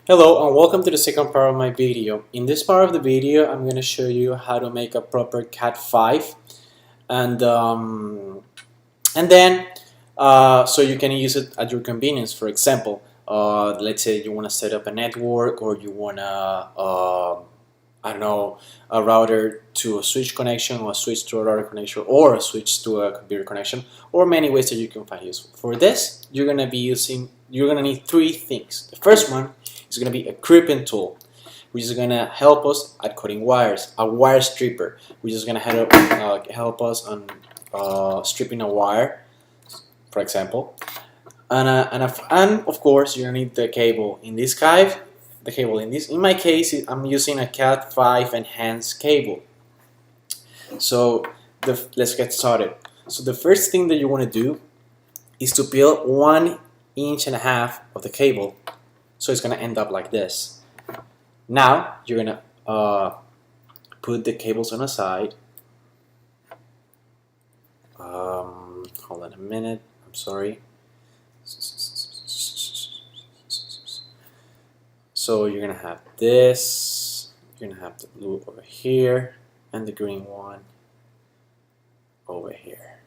Hello and welcome to the second part of my video. In this part of the video, I'm going to show you how to make a proper cat5 and then so you can use it at your convenience. For example, let's say you want to set up a network or you want to I don't know, a router to a switch connection or a switch to a router connection or a switch to a computer connection, or many ways that you can find useful. For this, you're going to need three things. The first one is going to be a crimping tool, which is going to help us at cutting wires, a wire stripper, which is going to help us on stripping a wire, for example. And of course, you're going to need the cable. In my case, I'm using a cat5 enhanced cable. So let's get started. So the first thing that you want to do is to peel 1.5 inches of the cable. So it's going to end up like this. Now you're going to put the cables on a side. Hold on a minute. I'm sorry. So you're gonna have this, you're gonna have the blue over here, and the green one over here.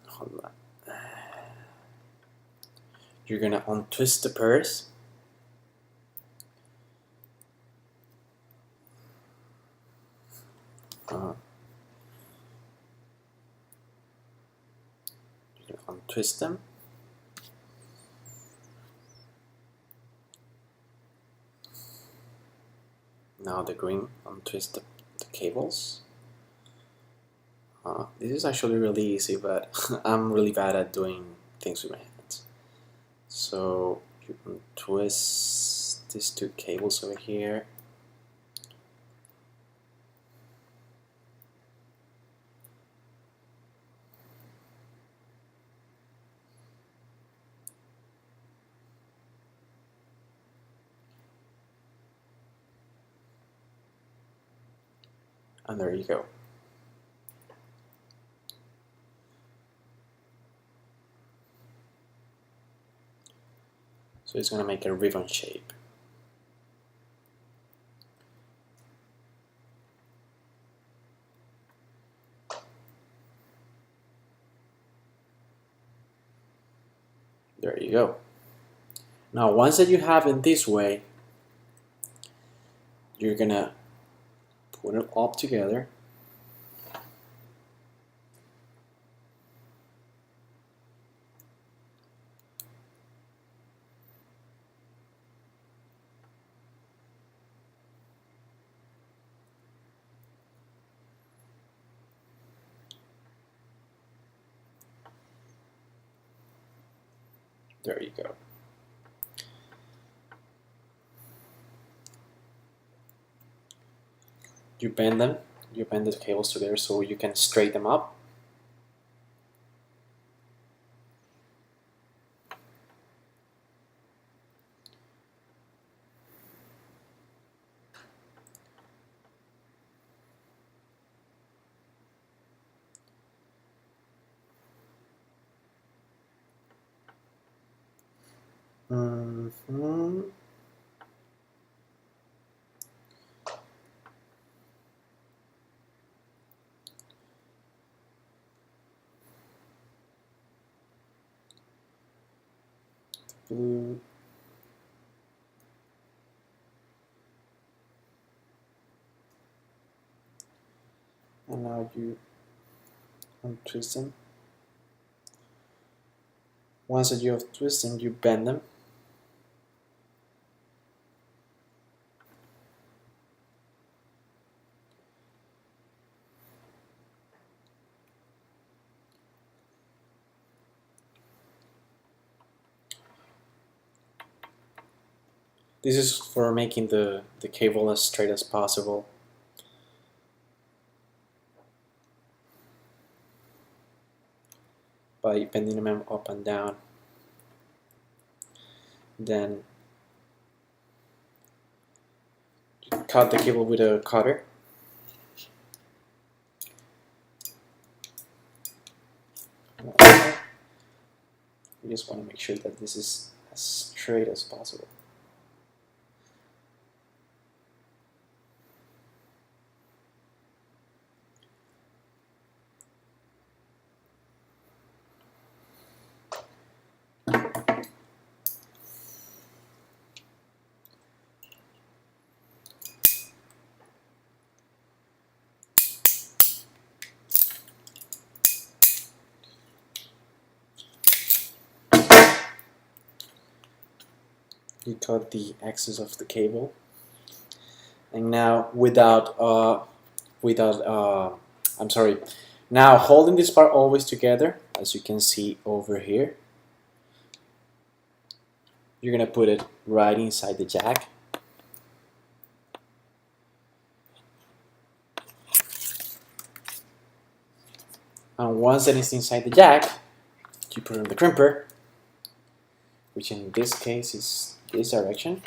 Hold on. You're gonna untwist the purse. You're gonna untwist them. Now the green, untwist the cables. This is actually really easy, but I'm really bad at doing things with my hands. So you untwist these two cables over here. And there you go. So it's going to make a ribbon shape. There you go. Now once that you have it this way, you're going to put it all together. There you go. You bend the cables together so you can straighten them up. Blue. And now you untwist them. Once that you have twisted them, you bend them. This is for making the cable as straight as possible. By bending them up and down. Then you cut the cable with a cutter. We just want to make sure that this is as straight as possible. You cut the axis of the cable, and now I'm sorry. Now holding this part always together, as you can see over here, you're gonna put it right inside the jack. And once that is inside the jack, you put it on the crimper, which in this case is this direction.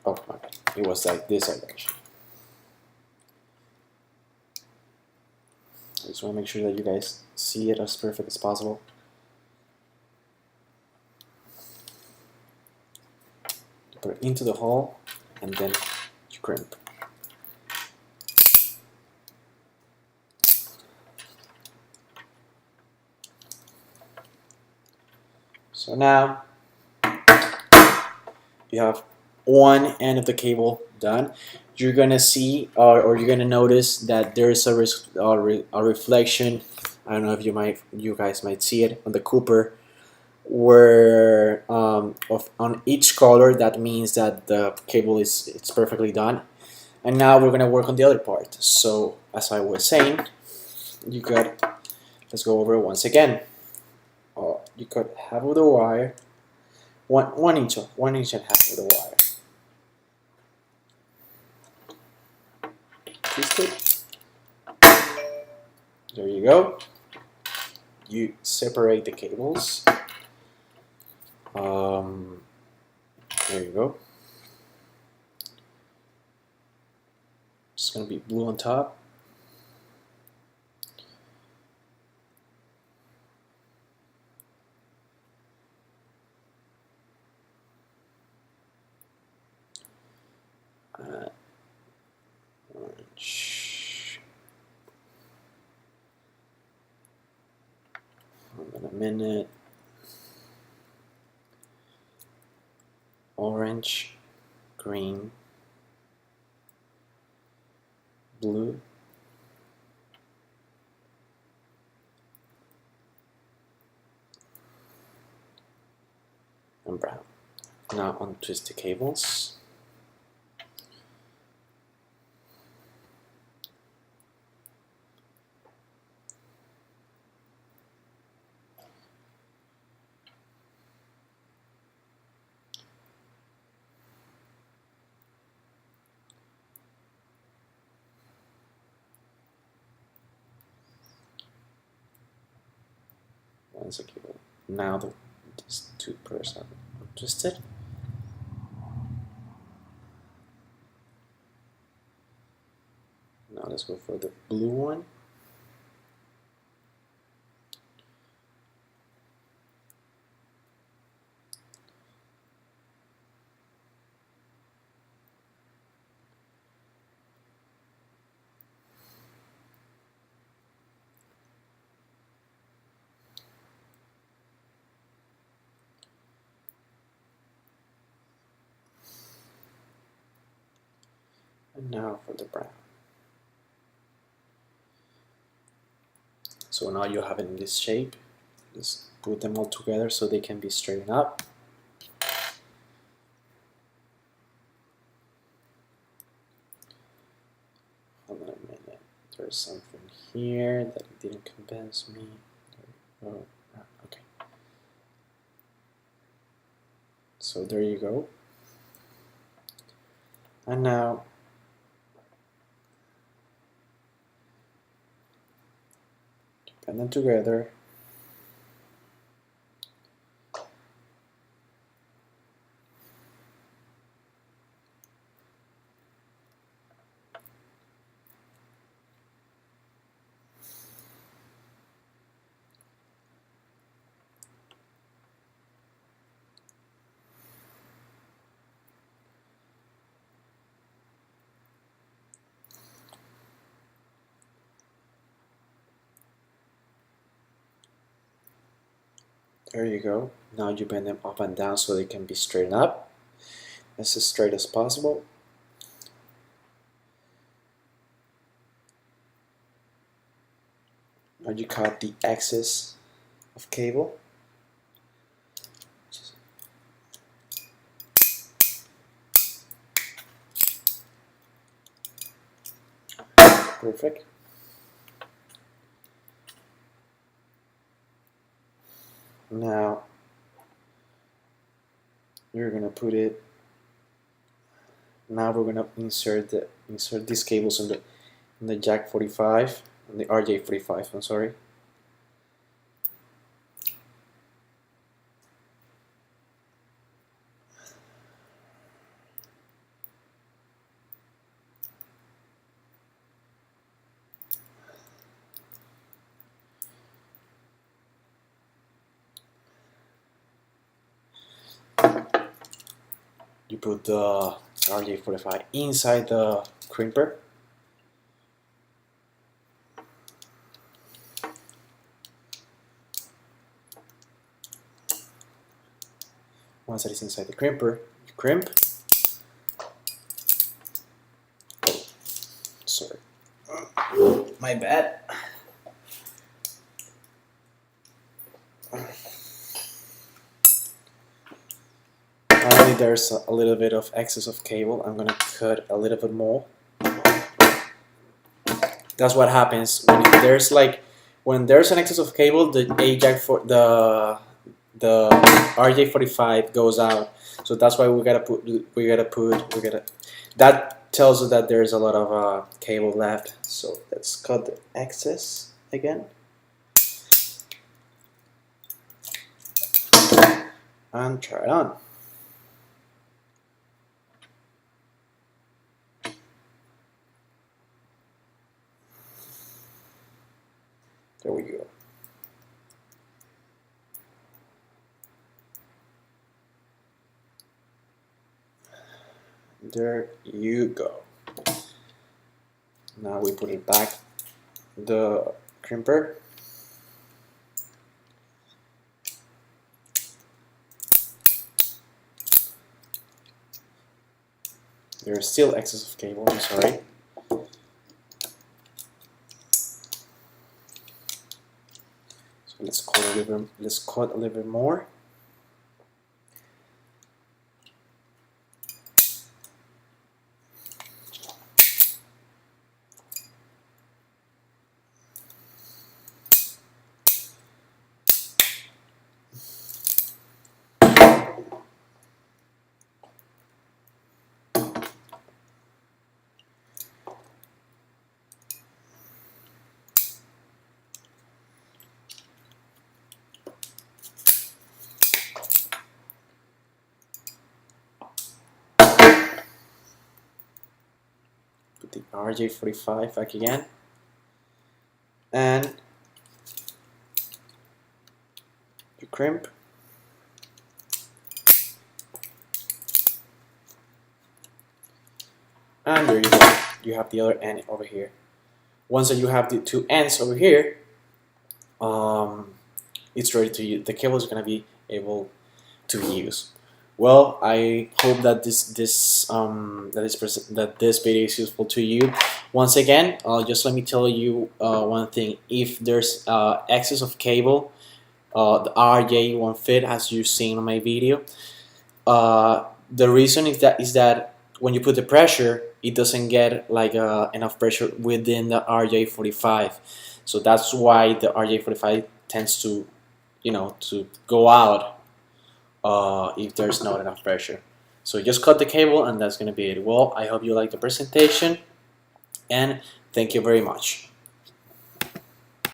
Oh, okay. It was like this direction. I just want to make sure that you guys see it as perfect as possible. You put it into the hole, and then you crimp. So now you have one end of the cable done. You're gonna see, or you're gonna notice that there is a reflection. I don't know if you guys might see it on the Cooper, where on each color. That means that the cable it's perfectly done. And now we're gonna work on the other part. So as I was saying, you got. Let's go over it once again. You cut half of the wire, one inch and half of the wire. Twist it. There you go. You separate the cables. There you go. It's gonna be blue on top. Orange. In a minute. Orange, green, blue, and brown. Now untwist the cables. Once the cable. Now these two pairs are twisted. Now let's go for the blue one. And now for the brown. So now you have it in this shape. Just put them all together so they can be straightened up. Hold on a minute. There's something here that didn't convince me. Oh, okay. So there you go. And now put them together. There you go. Now you bend them up and down so they can be straightened up as straight as possible. Now you cut the excess of cable. Perfect. Now you're gonna put it. Now we're gonna insert these cables in the jack 45, on the RJ45. I'm sorry. You put the RJ45 inside the crimper. Once that is inside the crimper, you crimp. Oh, sorry. My bad. Finally, there's a little bit of excess of cable. I'm gonna cut a little bit more. That's what happens when there's an excess of cable. The AJAC for the RJ45 goes out. So that's why that tells us that there's a lot of cable left. So let's cut the excess again. And try it on. There we go. There you go. Now we put it back the crimper. There's still excess of cable, I'm sorry. So let's cut a little bit more. Put the RJ45 back again, and you crimp. And there you go. You have the other end over here. Once that you have the two ends over here, it's ready to use. The cable is gonna be able to use. Well, I hope that this video is useful to you. Once again, just let me tell you one thing. If there's excess of cable, the RJ won't fit, as you've seen on my video. The reason is that when you put the pressure, it doesn't get like enough pressure within the RJ45. So that's why the RJ45 tends to, to go out if there's not enough pressure. So just cut the cable, and that's going to be it. Well, I hope you like the presentation, and thank you very much.